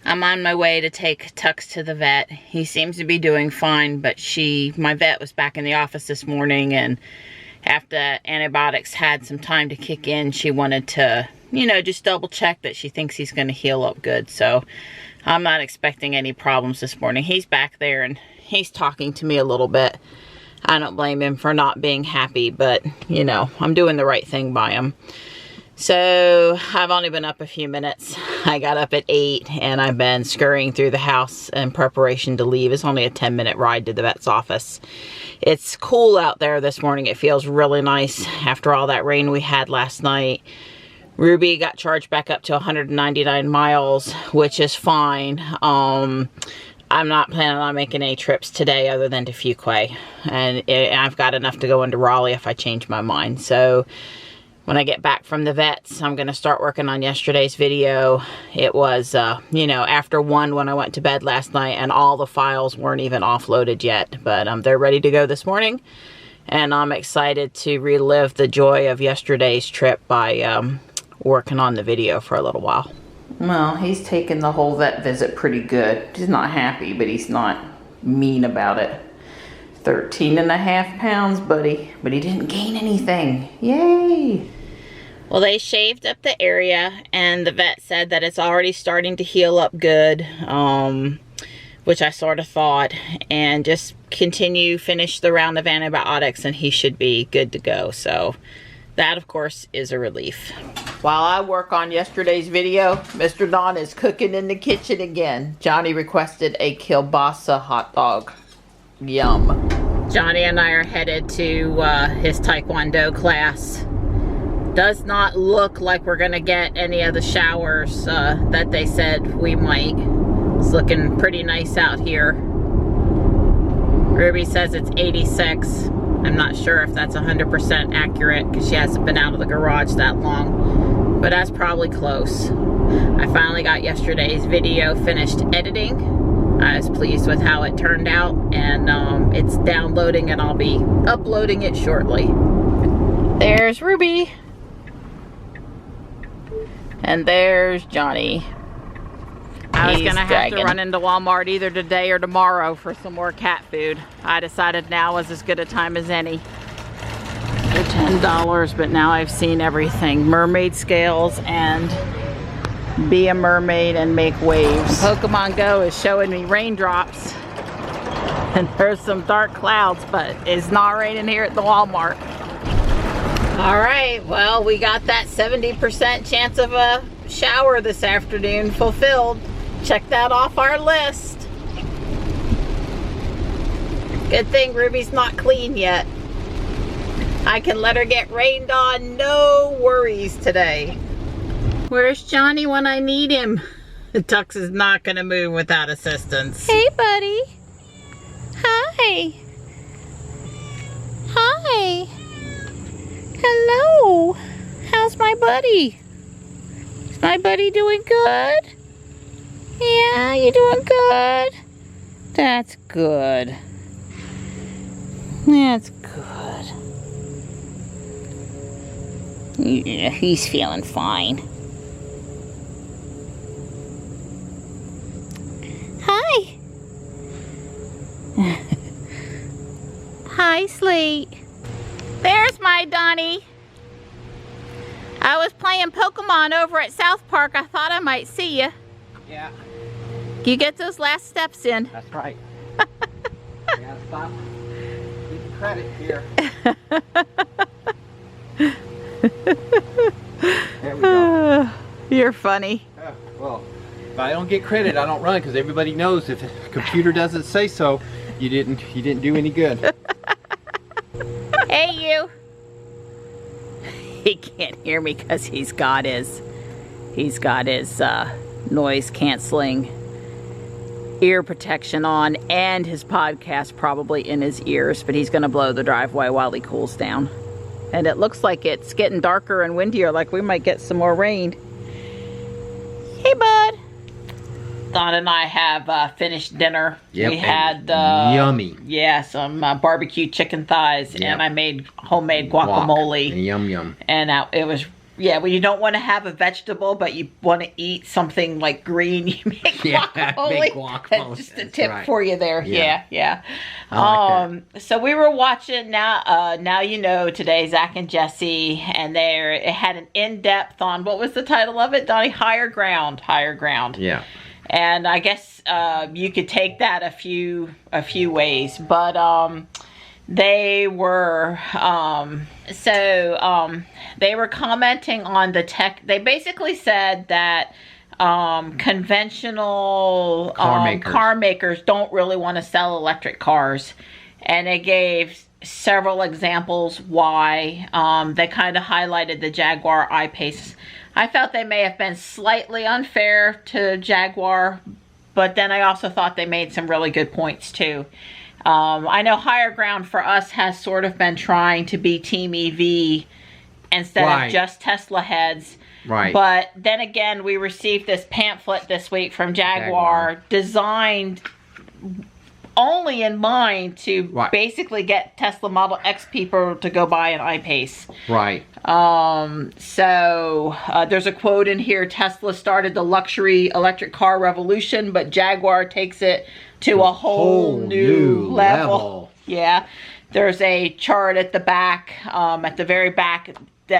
I'm on my way to take Tux to the vet. He seems to be doing fine, but my vet was back in the office this morning, and after antibiotics had some time to kick in, she wanted to, you know, just double check that she thinks he's going to heal up good. So I'm not expecting any problems this morning. He's back there and he's talking to me a little bit. I don't blame him for not being happy, but, you know, I'm doing the right thing by him. So I've only been up a few minutes. I got up at 8 and I've been scurrying through the house in preparation to leave. It's only a 10-minute ride to the vet's office. It's cool out there this morning. It feels really nice after all that rain we had last night. Ruby got charged back up to 199 miles, which is fine. I'm not planning on making any trips today other than to Fuquay. And I've got enough to go into Raleigh if I change my mind. So when I get back from the vets, I'm going to start working on yesterday's video. It was, you know, after 1 when I went to bed last night, and all the files weren't even offloaded yet. But they're ready to go this morning. And I'm excited to relive the joy of yesterday's trip by working on the video for a little while. Well, he's taken the whole vet visit pretty good. He's not happy, but he's not mean about it. 13.5 pounds, buddy. But he didn't gain anything. Yay! Well, they shaved up the area, and the vet said that it's already starting to heal up good, which I sort of thought, and just finish the round of antibiotics, and he should be good to go. So that, of course, is a relief. While I work on yesterday's video, Mr. Don is cooking in the kitchen again. Johnny requested a kielbasa hot dog. Yum. Johnny and I are headed to his Taekwondo class. Does not look like we're gonna get any of the showers that they said we might. It's looking pretty nice out here. Ruby says it's 86. I'm not sure if that's 100% accurate because she hasn't been out of the garage that long, but that's probably close. I finally got yesterday's video finished editing. I was pleased with how it turned out, and it's downloading, and I'll be uploading it shortly. There's Ruby. And there's Johnny. I was gonna have to run into Walmart either today or tomorrow for some more cat food. I decided now was as good a time as any. They're $10, but now I've seen everything. Mermaid scales and be a mermaid and make waves. Pokemon Go is showing me raindrops. And there's some dark clouds, but it's not raining here at the Walmart. All right, well, we got that 70% chance of a shower this afternoon fulfilled. Check that off our list. Good thing Ruby's not clean yet. I can let her get rained on, no worries today. Where's Johnny when I need him? Tux is not gonna move without assistance. Hey, buddy. Hi. Hi. Hello. How's my buddy? Is my buddy doing good? Yeah, you doing good? That's good. That's good. Yeah, he's feeling fine. Hi. Hi, Slate. There's my Donnie. I was playing Pokemon over at South Park. I thought I might see you. Yeah. You get those last steps in. That's right. I gotta stop. Get the credit here. There we go. You're funny. Well, if I don't get credit, I don't run, because everybody knows if the computer doesn't say so, you didn't do any good. Hey, you. He can't hear me because he's got his noise canceling ear protection on, and his podcast probably in his ears, but he's gonna blow the driveway while he cools down. And it looks like it's getting darker and windier, like we might get some more rain. Hey, bud. Don and I have finished dinner. Yep. We had yummy. Yeah, some barbecue chicken thighs, and I made homemade guacamole. Yum yum. And it was when you don't want to have a vegetable, but you want to eat something like green, you make guacamole. Make guacamole. Just a tip for you there. Yeah. Like so we were watching now you know today, Zach and Jesse, and it had an in-depth on, what was the title of it, Donnie? Higher Ground. Yeah. And I guess you could take that a few ways, but they were they were commenting on the tech. They basically said that conventional car makers don't really want to sell electric cars, and they gave several examples why. They kind of highlighted the Jaguar I-Pace. I felt they may have been slightly unfair to Jaguar, but then I also thought they made some really good points too. I know Higher Ground for us has sort of been trying to be Team EV instead of just Tesla heads. Right. But then again, we received this pamphlet this week from Jaguar. Designed only in mind to basically get Tesla Model X people to go buy an I-Pace. Right. So there's a quote in here: Tesla started the luxury electric car revolution, but Jaguar takes it to a whole new level. Yeah. There's a chart at the back, at the very back,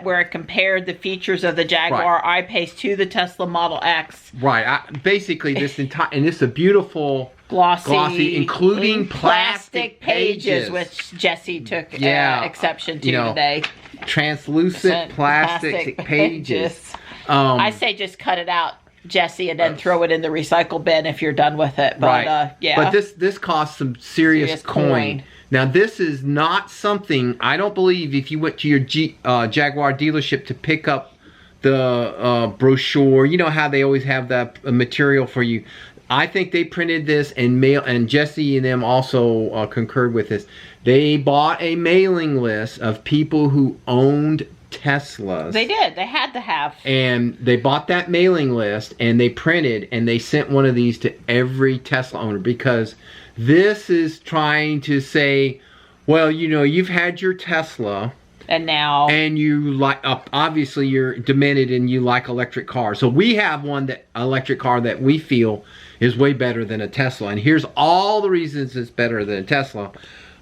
where it compared the features of the Jaguar I-Pace to the Tesla Model X. Right. Basically, this entire, and it's a beautiful glossy, including plastic pages, which Jesse took exception to today. Translucent plastic pages. I say just cut it out, Jesse, and then throw it in the recycle bin if you're done with it. But but this costs some serious coin. Now, this is not something, I don't believe, if you went to your Jaguar dealership to pick up the brochure, you know how they always have that material for you. I think they printed this and Jesse and them also concurred with this. They bought a mailing list of people who owned Teslas. They did. They had to have. And they bought that mailing list and they printed and they sent one of these to every Tesla owner, because this is trying to say, well, you know, you've had your Tesla. And now. And you like, obviously you're demented and you like electric cars. So we have one electric car that we feel is way better than a Tesla. And here's all the reasons it's better than a Tesla.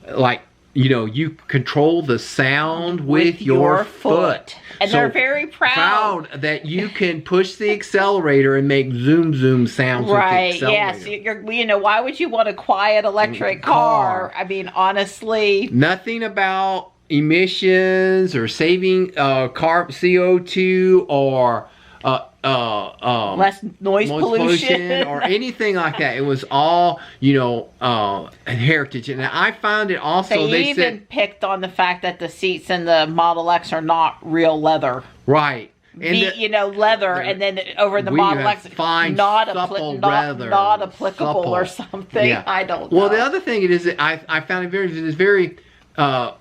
Like, you know, you control the sound with your foot. And so they're very proud that you can push the accelerator and make zoom zoom sounds with the accelerator. Yes. You know, why would you want a quiet electric car? I mean, honestly. Nothing about emissions or saving CO2 or less noise pollution or anything like that. It was all, you know, heritage. And I found it also, they even picked on the fact that the seats in the Model X are not real leather. Right. And you know, leather, and then over the Model X, not applicable or something. Yeah. I don't know. Well, the other thing it is that I found it very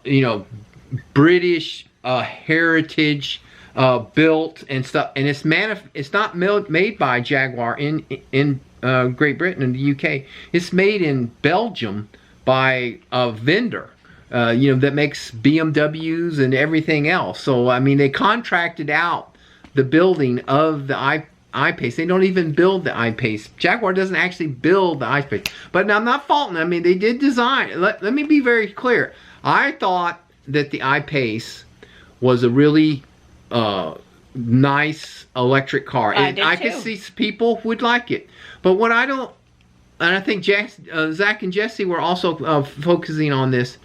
you know, British heritage built and stuff, and it's not made by Jaguar in Great Britain and the UK. It's made in Belgium by a vendor, you know, that makes BMWs and everything else. So I mean, they contracted out the building of the I-Pace. They don't even build the I-Pace. Jaguar doesn't actually build the I-Pace. But now I'm not faulting them. I mean, they did design. Let me be very clear. I thought that the I-Pace was a really nice electric car. And I could see people would like it. But what I don't, and I think Zach and Jesse were also focusing on this,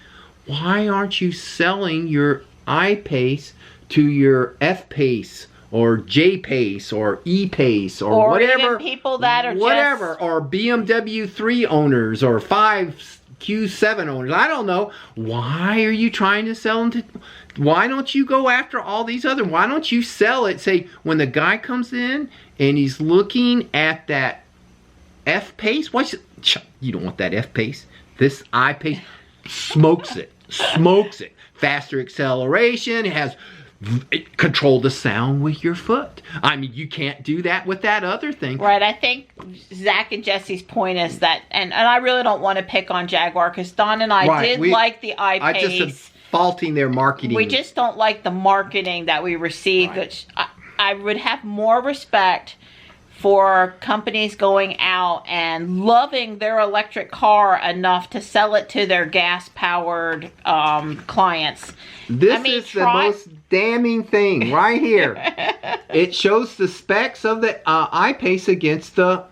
why aren't you selling your I-Pace to your F-Pace or J-Pace or E-Pace or whatever, even people that are or BMW 3 owners or 5 Q7 owners? I don't know. Why are you trying to sell them to? Why don't you go after all these other? Why don't you sell it? Say when the guy comes in and he's looking at that F-Pace. You don't want that F-Pace. This I-Pace smokes it. Smokes it. Faster acceleration. It has. Control the sound with your foot. I mean, you can't do that with that other thing. Right. I think Zach and Jesse's point is that, and I really don't want to pick on Jaguar, because Don and I did like the I-Pace. faulting their marketing. We just don't like the marketing that we receive, Right. which I would have more respect for companies going out and loving their electric car enough to sell it to their gas-powered clients. This is the most damning thing right here. It shows the specs of the I-Pace against the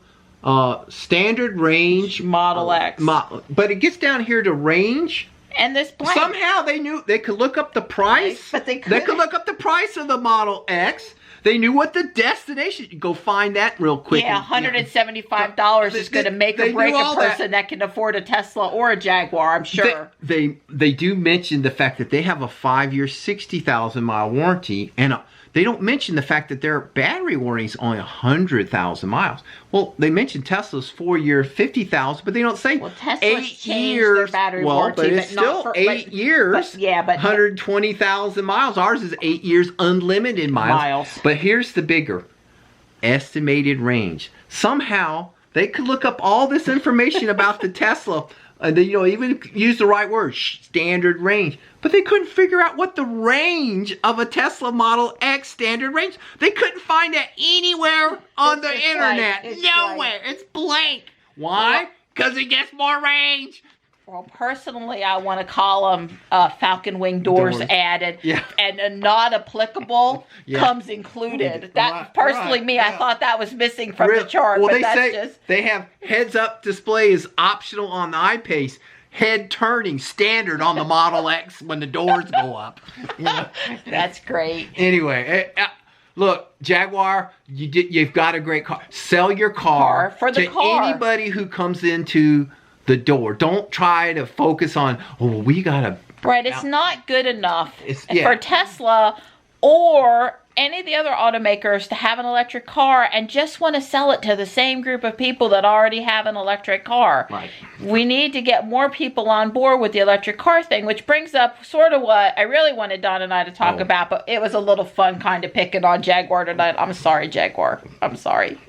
standard range Model X. But it gets down here to range. And this blank. Somehow they knew they could look up the price. But they could look up the price of the Model X. They knew what the destination. You go find that real quick. Yeah, $175 is going to make or break a person that can afford a Tesla or a Jaguar, I'm sure. They do mention the fact that they have a 5-year, 60,000-mile warranty, and they don't mention the fact that their battery warranty is only 100,000 miles. Well, they mentioned Tesla's 4-year, 50,000, but they don't say 8 years. Their battery warranty, but it's still for, 8 years. But 120,000 miles. Ours is 8 years, unlimited miles. But here's the bigger estimated range. Somehow they could look up all this information about the Tesla. And they, even use the right word, standard range. But they couldn't figure out what the range of a Tesla Model X standard range. They couldn't find that anywhere on the internet. Nowhere. It's blank. Why? Because it gets more range. Well, personally, I want to call them Falcon Wing doors added, and not applicable comes included. That personally, I thought that was missing from the chart. Well, but they have heads-up display is optional on the I-Pace. Head turning standard on the Model X when the doors go up. That's great. Anyway, look, Jaguar, you've got a great car. Sell your car for the car. Anybody who comes into the door. Don't try to focus on, we gotta. Right, it's not good enough for Tesla or any of the other automakers to have an electric car and just want to sell it to the same group of people that already have an electric car. Right. We need to get more people on board with the electric car thing, which brings up sort of what I really wanted Don and I to talk about, but it was a little fun kind of picking on Jaguar tonight. I'm sorry, Jaguar. I'm sorry.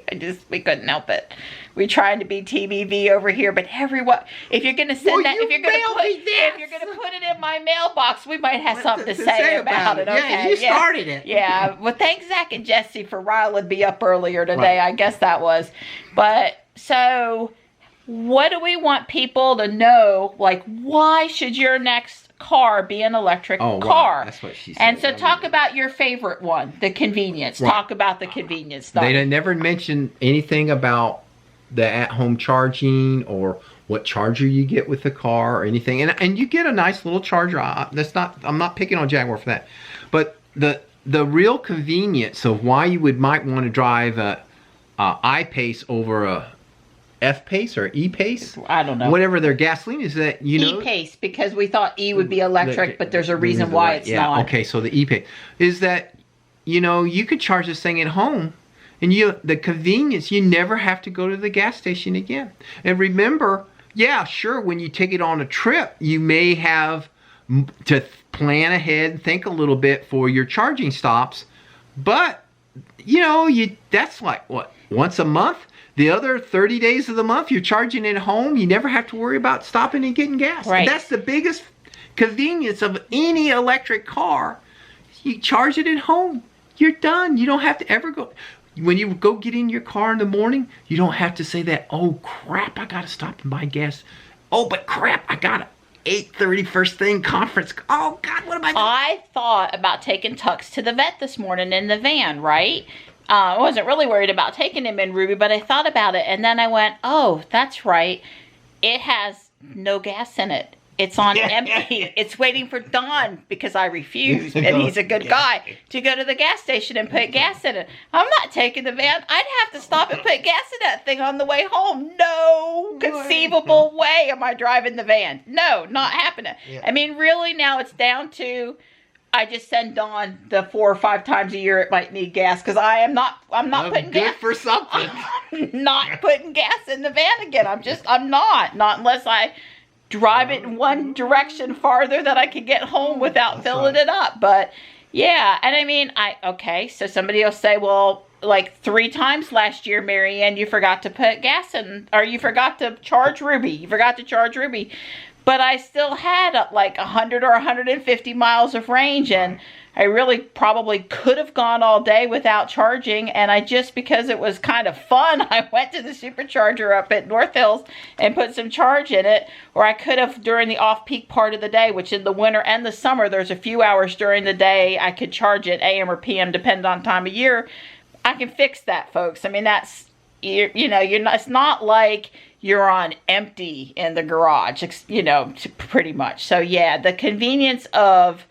We couldn't help it. We trying to be TBV over here, but everyone, if you're going to send if you're going to put it in my mailbox, we might have something to say about it. Okay? Yeah, you started it. Yeah. Well, thanks Zach and Jesse for riling me up earlier today. Right. I guess that was. But so, what do we want people to know? Like, why should your next car be an electric car? Wow. That's what she said. And so, talk about your favorite one, the convenience. Right. Talk about the convenience stuff. They never mentioned anything about the at-home charging or what charger you get with the car or anything, and you get a nice little charger. I'm not picking on Jaguar for that, but the real convenience of why you might want to drive a I-Pace over a F-Pace or E-Pace, I don't know, whatever their gasoline is, that E-Pace, because we thought E would be electric, but there's a reason why it's not. Okay, so the E-Pace is that you could charge this thing at home. And the convenience, you never have to go to the gas station again. And remember, sure, when you take it on a trip, you may have to plan ahead and think a little bit for your charging stops. But, that's like, what, once a month? The other 30 days of the month, you're charging it at home. You never have to worry about stopping and getting gas. Right. And that's the biggest convenience of any electric car. You charge it at home. You're done. You don't have to ever go. When you go get in your car in the morning, you don't have to say that, oh crap, I gotta stop and buy gas. Oh, but crap, I got a 8:30 first thing conference. Oh God, what am I doing? I thought about taking Tux to the vet this morning in the van, right? I wasn't really worried about taking him in, Ruby, but I thought about it, and then I went, oh, that's right. It has no gas in it. It's on empty. It's waiting for Don, because I refused, and he's a good guy, to go to the gas station and put gas in it. I'm not taking the van. I'd have to stop and put gas in that thing on the way home. No conceivable way am I driving the van. No, not happening. Yeah. I mean, really, now it's down to, I just send Don the 4 or 5 times a year it might need gas, because I'm not putting gas. Good for something. I'm not putting gas in the van again. I'm not unless I drive it in one direction farther that I can get home without filling it up. But yeah, and I mean, so somebody will say, well, like 3 times last year, Marianne, you forgot to put gas in, or you forgot to charge Ruby. You forgot to charge Ruby. but I still had like 100 or 150 miles of range, and I really probably could have gone all day without charging, and I just, because it was kind of fun, I went to the supercharger up at North Hills and put some charge in it, or I could have during the off-peak part of the day, which in the winter and the summer, there's a few hours during the day I could charge it, AM or PM, depending on time of year. I can fix that, folks. I mean, that's, you know, you're not, it's not like you're on empty in the garage, you know, pretty much. So yeah, the convenience of,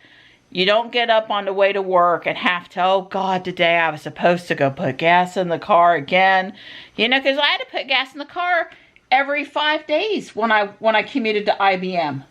you don't get up on the way to work and have to, oh God, today I was supposed to go put gas in the car again. You know, because I had to put gas in the car every 5 days when I commuted to IBM.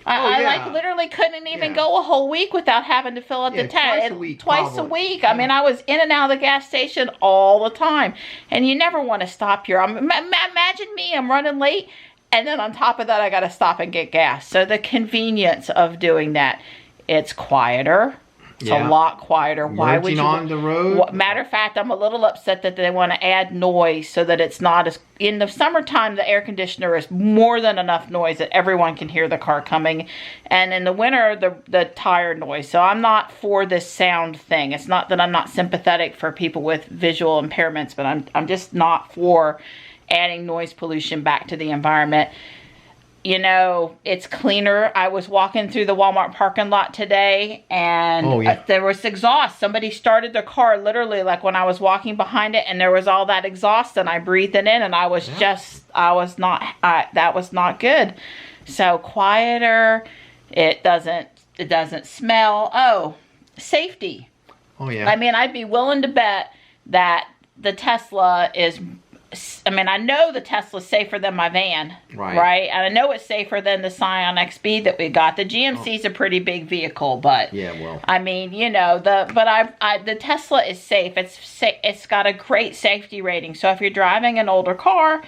I like literally couldn't even go a whole week without having to fill up the tank. Twice a week. I mean, I was in and out of the gas station all the time. And you never want to stop your, imagine me, I'm running late, and then on top of that, I got to stop and get gas. So the convenience of doing that. It's quieter. It's a lot quieter. Why would you? On the road. Matter of fact, I'm a little upset that they want to add noise so that it's not as, in the summertime, the air conditioner is more than enough noise that everyone can hear the car coming. And in the winter, the tire noise. So I'm not for this sound thing. It's not that I'm not sympathetic for people with visual impairments, but I'm just not for adding noise pollution back to the environment. You know, it's cleaner. I was walking through the Walmart parking lot today, and there was exhaust. Somebody started their car literally like when I was walking behind it, and there was all that exhaust, and I breathed it in, and I was that was not good. So quieter. It doesn't smell. Oh, safety. Oh yeah. I mean, I'd be willing to bet that the Tesla is, I mean, I know the Tesla's safer than my van, right? And I know it's safer than the Scion XB that we got. The GMC's a pretty big vehicle, but I mean, you know, the Tesla is safe. It's got a great safety rating. So if you're driving an older car,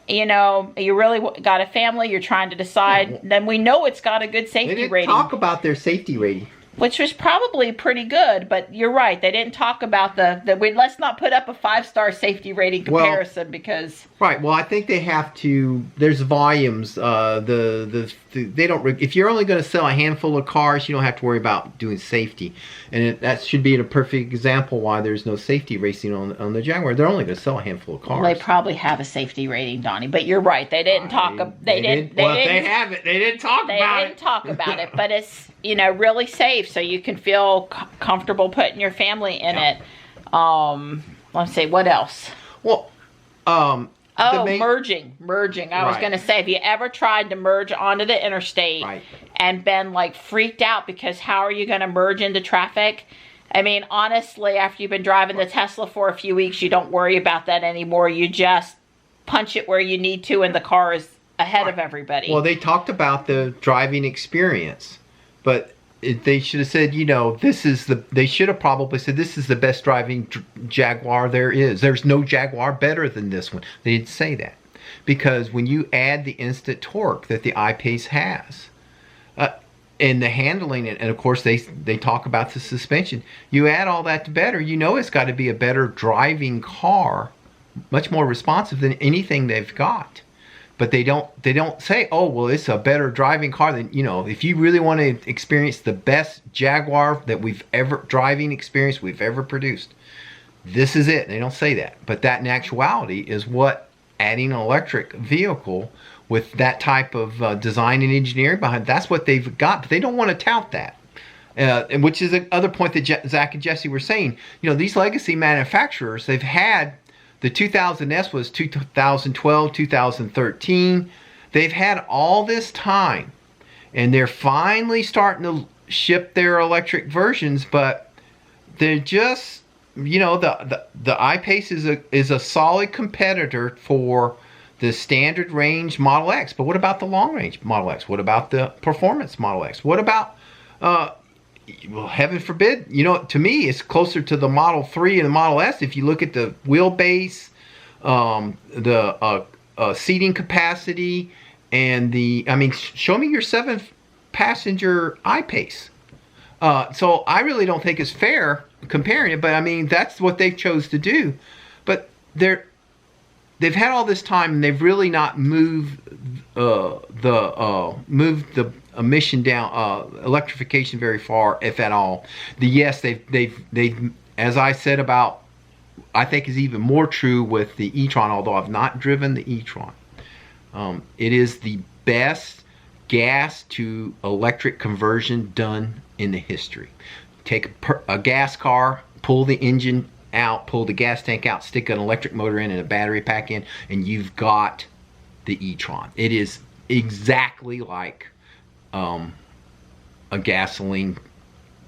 you know, you really got a family, you're trying to decide, then we know it's got a good safety rating. They didn't talk about their safety rating. Which was probably pretty good, but you're right. They didn't talk about let's not put up a 5-star safety rating comparison because... Right. Well, I think they have to, there's volumes. They don't, if you're only going to sell a handful of cars, you don't have to worry about doing safety. And that should be a perfect example why there's no safety rating on the Jaguar. They're only going to sell a handful of cars. Well, they probably have a safety rating, Donnie, but you're right. They didn't talk, they didn't talk about it, but it's, you know, really safe, so you can feel comfortable putting your family in it. Let's see, what else? Well, merging. I was going to say, have you ever tried to merge onto the interstate and been like freaked out because how are you going to merge into traffic? I mean, honestly, after you've been driving the Tesla for a few weeks, you don't worry about that anymore. You just punch it where you need to, and the car is ahead of everybody. Well, they talked about the driving experience. But they should have said, you know, they should have probably said, this is the best driving Jaguar there is. There's no Jaguar better than this one. They didn't say that. Because when you add the instant torque that the I-Pace has, and the handling, and of course they talk about the suspension, you add all that to better, you know it's got to be a better driving car, much more responsive than anything they've got. But they don't say, oh, well, it's a better driving car than, you know, if you really want to experience the best Jaguar that driving experience we've ever produced, this is it. They don't say that. But that in actuality is what adding an electric vehicle with that type of design and engineering behind, that's what they've got. But they don't want to tout that. And which is the other point that Zach and Jesse were saying. You know, these legacy manufacturers, they've had, the 2000S was 2012, 2013. They've had all this time, and they're finally starting to ship their electric versions, but they're just, you know, the I-Pace is a solid competitor for the standard range Model X. But what about the long range Model X? What about the performance Model X? What about, well, heaven forbid, you know, to me, it's closer to the Model 3 and the Model S. If you look at the wheelbase, the seating capacity, and I mean, show me your 7-passenger I-Pace. So I really don't think it's fair comparing it, but I mean, that's what they've chose to do. But they've had all this time, and they've really not moved moved the emission down, electrification very far, if at all. Yes, they've as I said about, I think is even more true with the e-tron, although I've not driven the e-tron. It is the best gas to electric conversion done in the history. Take a gas car, pull the engine out, pull the gas tank out, stick an electric motor in and a battery pack in, and you've got the e-tron. It is exactly like a gasoline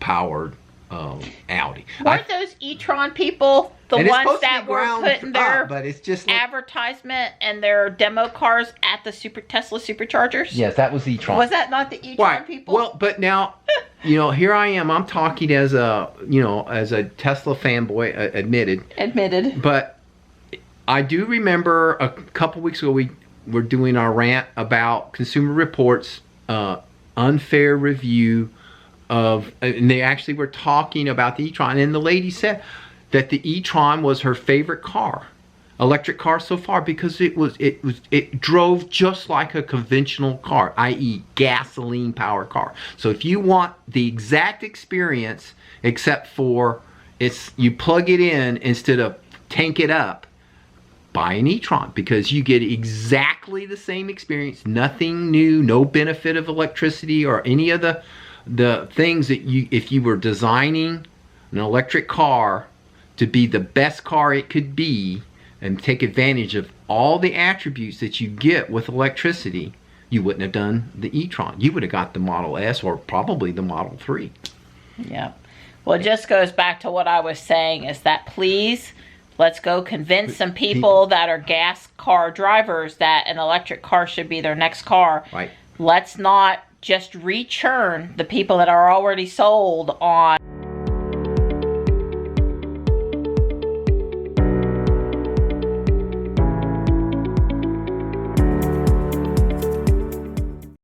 powered Audi. Weren't those e-tron people the ones that were putting their but it's just like, advertisement and their demo cars at the Tesla superchargers? yes, that was e-tron. Was that not the e-tron people? Well, but now, here I am. I'm talking as a, as a Tesla fanboy, admitted. But I do remember a couple weeks ago we were doing our rant about Consumer Reports unfair review of, and they actually were talking about the e-tron, and the lady said that the e-tron was her favorite car, electric car so far, because it drove just like a conventional car, i.e. gasoline powered car. So if you want the exact experience, except for you plug it in instead of tank it up, buy an e-tron, because you get exactly the same experience, nothing new, no benefit of electricity or any of the things that if you were designing an electric car to be the best car it could be and take advantage of all the attributes that you get with electricity, you wouldn't have done the e-tron. You would have got the Model S or probably the Model 3. Yeah. Well, it just goes back to what I was saying, is that please, let's go convince some people that are gas car drivers that an electric car should be their next car. Right. Let's not just rechurn the people that are already sold on